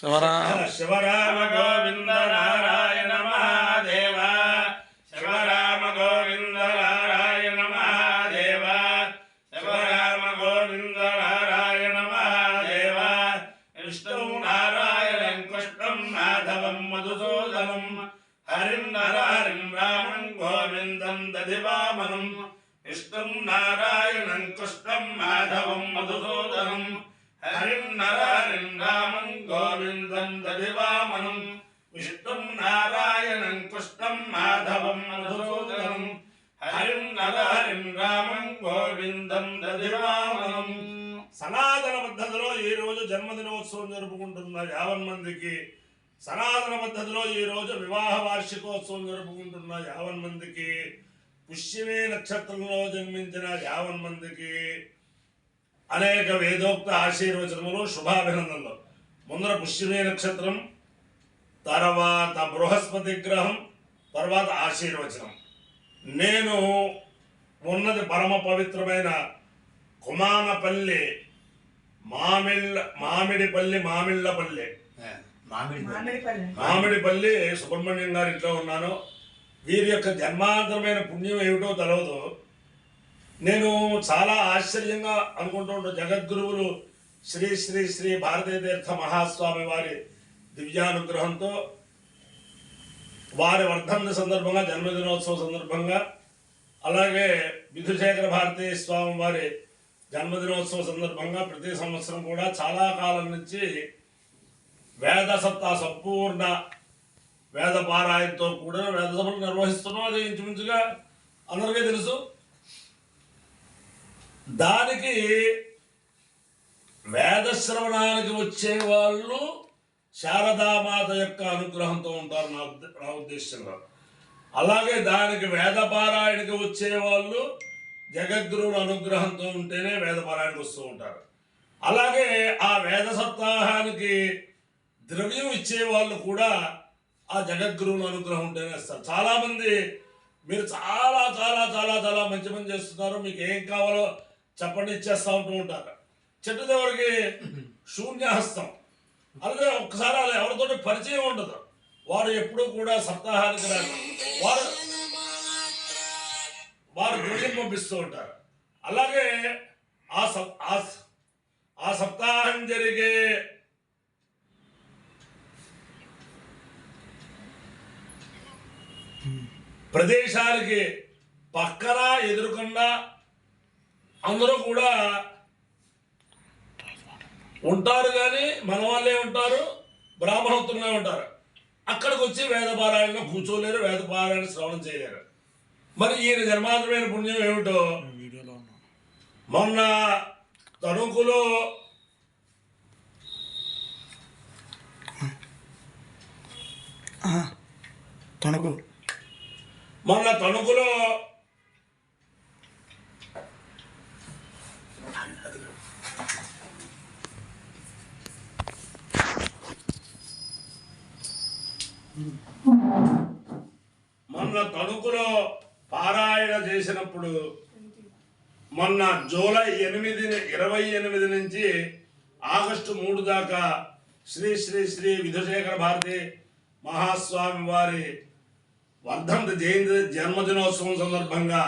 శివరామ గోవింద నారాయణ మహాదేవ శివరామ గోవింద నారాయణ మహాదేవ శివరామ గోవింద నారాయణ మహాదేవ విష్ణు నారాయణం కృష్ణం మాధవం మధుసూదనం హరిం నరహరిం రామం గోవిందం దధివామనం విష్ణు నారాయణం కృష్ణం మాధవం మధుసూదనం హరిం నరహరిం రామం గోవిందం దధివామనం విష్ణు నారాయణం కృష్ణం మాధవం మధుసూదనం హరిం నరహరిం రామం గోవిందం దధివామనం. సనాతన పద్ధతిలో ఈ రోజు జన్మదినోత్సవం జరుపుకుంటున్న 50 మందికి, సనాతన పద్ధతిలో ఈ రోజు వివాహ వార్షికోత్సవం జరుపుకుంటున్న 50 మందికి, పుష్యమే నక్షత్రంలో జన్మించిన 50 మందికి అనేక వేదోక్త ఆశీర్వచనములు, శుభాభినందనలు. ముందర పుష్యమే నక్షత్రం, తర్వాత బృహస్పతి గ్రహం, తర్వాత ఆశీర్వచనం. నేను ఉన్నది పరమ పవిత్రమైన కుమానపల్లి మామిడిపల్లి సుబ్రహ్మణ్యం గారి ఇంట్లో ఉన్నాను. వీరి యొక్క జన్మాంతరమైన పుణ్యం ఏమిటో తెలియదు. నేను చాలా ఆశ్చర్యంగా అనుకుంటూ ఉంటాను. జగద్గురువులు శ్రీ శ్రీ శ్రీ భారతీ తీర్థ మహాస్వామి వారి దివ్యానుగ్రహంతో వారి వర్ధంతి సందర్భంగా, జన్మదినోత్సవం సందర్భంగా, అలాగే విధుశేఖర భారతీ స్వామి వారి జన్మదినోత్సవం సందర్భంగా ప్రతి సంవత్సరం కూడా చాలా కాలం నుంచి వేద సత్తా సంపూర్ణ వేద పారాయణతో కూడా వేద సభలు నిర్వహిస్తున్నాం. అది ఇంచుమించుగా అందరికీ తెలుసు. దానికి వేదశ్రవణానికి వచ్చే వాళ్ళు శారదామాత యొక్క అనుగ్రహంతో ఉంటారు నా ఉద్దేశంలో. అలాగే దానికి వేదపారాయణకి వచ్చే వాళ్ళు జగద్గురువుల అనుగ్రహంతో ఉంటేనే వేదపారాయణకు వస్తూ ఉంటారు. అలాగే ఆ వేద సప్తాహానికి ద్రవ్యం ఇచ్చే వాళ్ళు కూడా ఆ జగద్గురువుల అనుగ్రహం ఉంటేనే వస్తారు. చాలామంది మీరు చాలా చాలా చాలా చాలా మంచి పని చేస్తున్నారు, మీకు ఏం కావాలో చెప్పండి ఇచ్చేస్తూ ఉంటూ ఉంటారు. చెట్టు దగ్గరికి శూన్యహస్తం. అలాగే ఒక్కసారి అలా ఎవరితో పరిచయం ఉండదు, వారు ఎప్పుడూ కూడా సప్తాహానికి రాదు, వారు ద్రవ్యం పంపిస్తూ ఉంటారు. అలాగే ఆ సప్తాహం జరిగే ప్రదేశాలకి పక్కన ఎదురుకుండా అందరూ కూడా ఉంటారు, కానీ మన వాళ్ళే ఉంటారు, బ్రాహ్మణోత్తరులే ఉంటారు. అక్కడికి వచ్చి వేదపారాయణలో కూర్చోలేరు, వేదపారాయణ శ్రవణం చేయలేరు. మరి ఈయన జన్మాంతరమైన పుణ్యం ఏమిటో మొన్న తణుకులో పారాయణ చేసినప్పుడు మొన్న జూలై 28 నుంచి ఆగస్టు 3 దాకా శ్రీ శ్రీ శ్రీ విధుశేఖర భారతీ మహాస్వామి వారి వర్ధంతి జన్మదినోత్సవం సందర్భంగా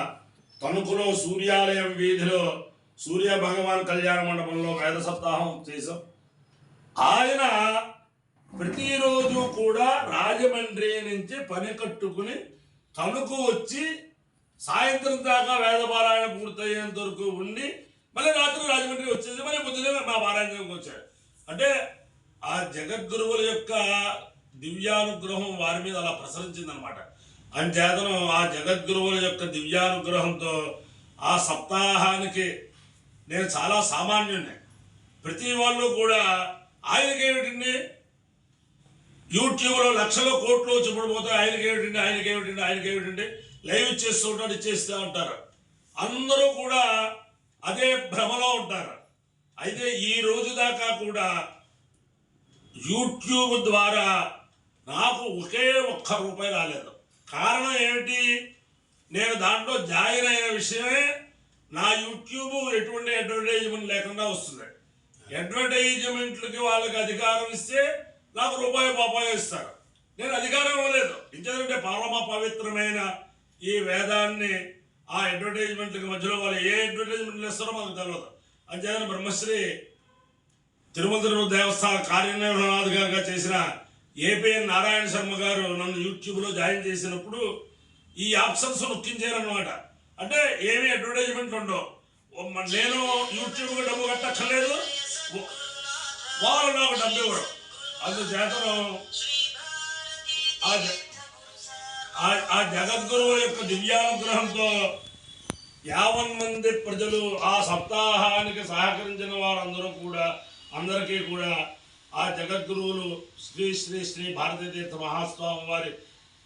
తణుకులో సూర్యాలయం వీధిలో సూర్య భగవాన్ కళ్యాణ మండపంలో వేద సప్తాహం చేశాం. ఆయన ప్రతిరోజు కూడా రాజమండ్రి నుంచి పని కట్టుకుని తణుకు వచ్చి సాయంత్రం దాకా వేదపారాయణ పూర్తయ్యేంత వరకు ఉండి మళ్ళీ రాత్రి రాజమండ్రి వచ్చేసి మళ్ళీ పొద్దునే మా పారాయణకి వచ్చాడు. అంటే ఆ జగద్గురువుల యొక్క దివ్యానుగ్రహం వారి మీద అలా ప్రసరించిందనమాట. అంచేతను ఆ జగద్గురువుల యొక్క దివ్యానుగ్రహంతో ఆ సప్తాహానికి నేను చాలా సామాన్యుడిని. ప్రతి వాళ్ళు కూడా ఆయనకేమిటండి యూట్యూబ్లో లక్షల కోట్లు చూపడిపోతే ఆయనకేమిటండి లైవ్ ఇచ్చేస్తూ ఉంటాడు, ఇచ్చేస్తూ ఉంటారు. అందరూ కూడా అదే భ్రమలో ఉంటారు. అయితే ఈ రోజు దాకా కూడా యూట్యూబ్ ద్వారా నాకు ఒకే ₹1 రాలేదు. కారణం ఏమిటి? నేను దాంట్లో జాయిన్ అయిన విషయమే నా యూట్యూబ్ ఎటువంటి అడ్వర్టైజ్మెంట్ లేకుండా వస్తుంది. అడ్వర్టైజ్మెంట్లకి వాళ్ళకి అధికారం ఇస్తే నాకు రూపాయి పాపాయో ఇస్తారు. నేను అధికారం ఇవ్వలేదు. ఎందుకంటే పరమ పవిత్రమైన ఈ వేదాన్ని ఆ అడ్వర్టైజ్మెంట్లకి మధ్యలో వాళ్ళు ఏ అడ్వర్టైజ్మెంట్లు ఇస్తారో మాకు తెలియదు. అంతేగాని బ్రహ్మశ్రీ తిరుమల తిరుపతి దేవస్థాన కార్యనిర్వహణాధికారిగా చేసిన ఏపీఎన్ నారాయణ శర్మ గారు నన్ను యూట్యూబ్లో జాయిన్ చేసినప్పుడు ఈ ఆప్షన్స్ నొక్కించారనమాట. అంటే ఏమి అడ్వర్టైజ్మెంట్లు ఉండవు. నేను యూట్యూబ్కి డబ్బు కట్టక్కర్లేదు, వాళ్ళు నాకు డబ్బు ఇవ్వడం. అందుచేతను ఆ జగద్గురువు యొక్క దివ్యానుగ్రహంతో 50 మంది ప్రజలు ఆ సప్తాహానికి సహకరించిన వారందరూ కూడా అందరికీ కూడా ఆ జగద్గురువులు శ్రీ శ్రీ శ్రీ భారతీ తీర్థ మహాస్వామి వారి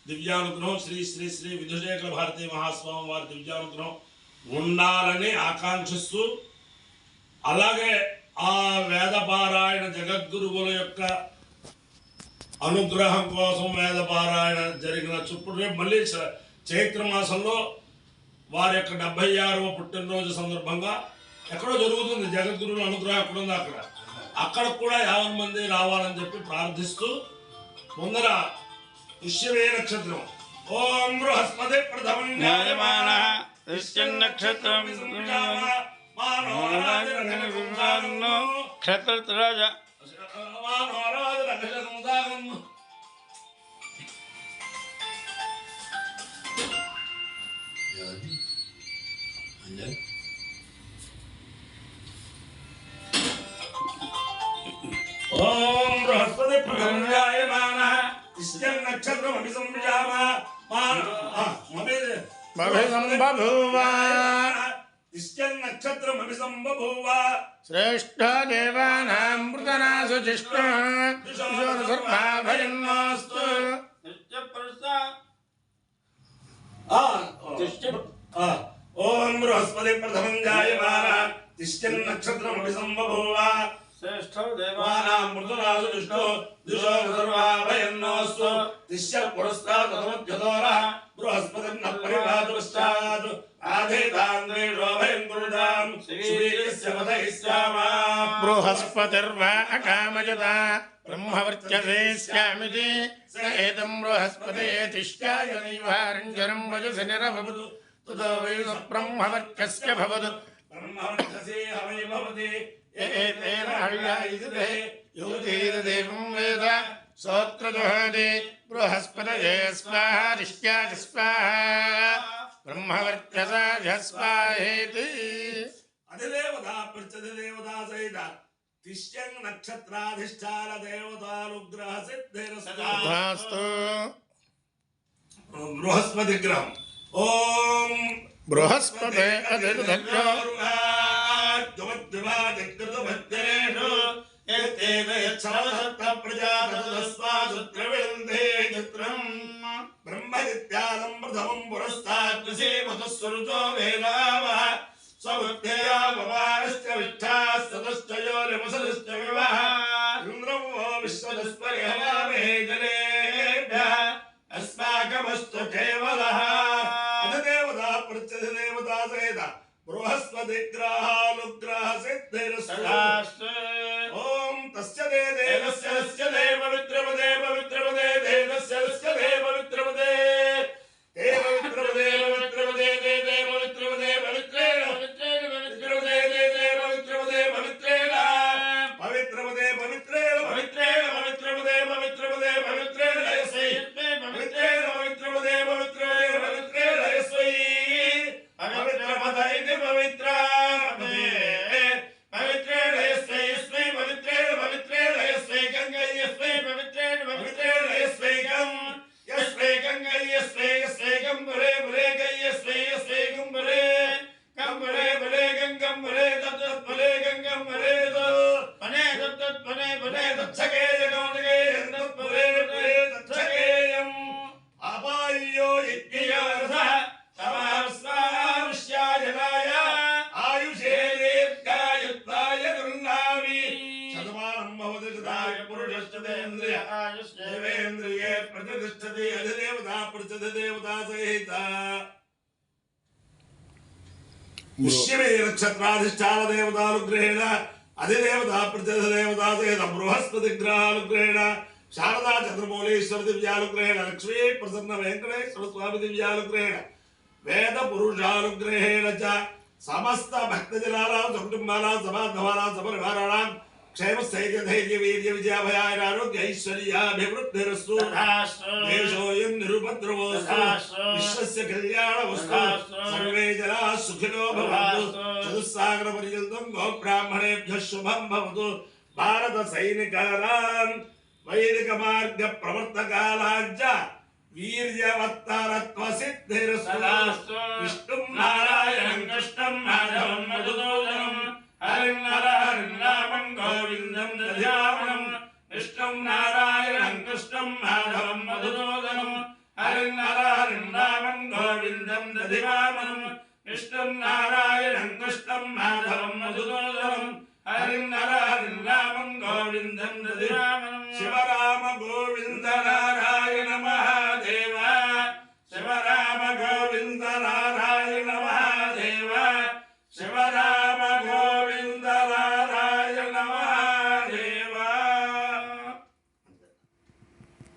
దివ్యానుగ్రహం, శ్రీ శ్రీ శ్రీ విధుశేఖర భారతీ మహాస్వామి వారి దివ్యానుగ్రహం ఉండాలని ఆకాంక్షిస్తూ, అలాగే ఆ వేదపారాయణ జగద్గురువుల యొక్క అనుగ్రహం కోసం వేదపారాయణ జరిగిన చుప్పుడు రేపు మళ్ళీ చైత్రమాసంలో వారి యొక్క 76వ పుట్టినరోజు సందర్భంగా ఎక్కడో జరుగుతుంది. జగద్గురువుల అనుగ్రహం ఎక్కడ ఉంది అక్కడ కూడా 50 మంది రావాలని చెప్పి ప్రార్థిస్తూ, ముందర పుష్యమే నక్షత్రం ఓం బృహస్పతి ప్రథమం నక్షత్రం క్షత్రరాజ ఓం బృహస్పతి ప్రథమం నక్షత్రం అభిసంజామ నక్షత్రం అభిసంబభూవ శ్రేష్ఠ దేవానాం మృతనాసు జిష్ణు భయన్నోస్తు ఓం బృహస్పతి ప్రథమం జాయమాన తిష్ఠన్ నక్షత్రం అభిసంబభూవ శ్రేష్ఠ దేవానాం మృతనాసు జిష్ణు భయన్నోస్తు తిష్ఠ పురస్తాద్ తదమధ్యదోరః బృహస్పతిం న పరిపాతుశ్చాత్ ఆధేతాన్వేషో భయం కురుతాం సూర్యస్య పదయిష్యామా బృహస్పతిర్వా అకామయత బ్రహ్మవర్చసేస్యామితి స ఏతం బృహస్పతే తిష్ఠాయ నైవారంజనం వజసి నిరభవతు తదో వై బ్రహ్మవర్చస్య భవతు బ్రహ్మవర్చసే హవై భవతి ఏతేన హవ్యాయితే యోధీరదేవం వేద సోత్ర జుహోతి బృహస్పతయే స్వాహా రిష్ట్యాయ స్వాహా బ్రహ్మవర్చసాయ స్వాహేతి అధిదేవతా ప్రత్యధిదేవతా సహిత తిష్ఠ్యం నక్షత్రాధిష్టాన దేవతానుగ్రహ సిద్ధిరస్తు. బృహస్పతి గ్రహం ఓం బృహస్పతే అధిర్ధర్యో బ్రహ్మవిద్యాలం ప్రథమం పురస్తాత్ శ్రీమతస్వరుతో వేదావః స్వబుద్ధ్యాపవారశ్చ విష్ఠాస్తతశ్చయో నిమసలశ్చ వివః ఇంద్రం వో విశ్వదస్పరిహవామహే జనేభ్యః అస్మాకమస్తు కేవలః. అధిదేవతా ప్రత్యధిదేవతా సహిత బృహస్పతి గ్రహానుగ్రహ సిద్ధిరస్తు. ఓం తస్య దేవస్య తస్య దేవ విద్రమదే పవిత్రమదే దేవస్య తస్య దేవ విద్రమదే దేవ విద్రమదే పవిత్రమదే దేవ విద్రమదే పవిత్రేణ విద్రమదే దేవ విద్రమదే పవిత్రేణ పవిత్రమదే పవిత్రేణ పవిత్రేణ పవిత్రమదే పవిత్రమదే పవిత్రేణ యస్వై పవిత్రేణ పవిత్రమదే పవిత్రమదే పవిత్రేణ యస్వై పవిత్రమదైతి పవిత్రమదే పవిత్రేణ యస్వై యస్వై పవిత్రేణ పవిత్రేణ యస్వై గంగై యస్వై పవిత్రేణ పవిత్రేణ యస్వై గం యస్వై గంగై యస్వై యస్వై గంబరే బరే గై యస్వై యస్వై గంబరే గంబరే బరే గంగం బరే తత్ బరే గంగం బరే పనే తత్ పనే బరే తచ్చకే గౌణగే తత్ బరే బరే తచ్చకేయం అపాయ్యో ఇత్యర్థ తమస్వాశ్యాయనాయ ఆయుషే దీర్ఘాయుత్వాయ దుర్నామి శతమానం భవతి సదాయ పురుషస్తేంద్రియ దేవేంద్రియే ప్రతిష్టతి అధిదేవతా ప్రతిదేవతా సహిత పుష్యమే నక్షత్రాధిష్టాన దేవతానుగ్రహేణ అధిదేవతా ప్రతిదేవతా సహిత బృహస్పతి గ్రహానుగ్రహేణ శారదా చంద్రమౌళీశ్వర దివ్యానుగ్రహేణ లక్ష్మీ ప్రసన్న వెంకటేశ్వర స్వామి దివ్యానుగ్రహేణ వేద పురుషానుగ్రహేణ చ సమస్త భక్తజనానాం సకుటుంబానాం సమాధవానాం సపరివారాణాం క్షేమ స్థైర్య ధైర్య వీర్య విజయాభయాయ ఆరోగ్య ఐశ్వర్యాభివృద్ధిరస్తు దేశోయం నిరుపద్రవోస్తు విశ్వస్య కళ్యాణమస్తు సర్వే జనాః సుఖినో భవంతు చతుస్సాగర పర్యంతం గో బ్రాహ్మణేభ్యః శుభం భవతు భారత సైనికానాం వైదిక మార్గ ప్రవర్తకాలాంచ వీర్యవత్తరత్వ సిద్ధిరస్తు విష్ణుం నారాయణం కృష్ణం మాధవం మధుసూదనం హరిం హరిం నామం గోవిందం దధ్యామనం విష్ణుం నారాయణం కృష్ణం మాధవం మధుసూదనం హరిం హరిం నామం గోవిందం దధ్యామనం విష్ణుం నారాయణం కృష్ణం మాధవం మధుసూదనం హరిం హరిం నామం గోవిందం దధ్యామనం శివరామ గోవింద నారాయణ మహాదేవ శివరామ గోవింద నారాయణ మహాదేవ శివరామ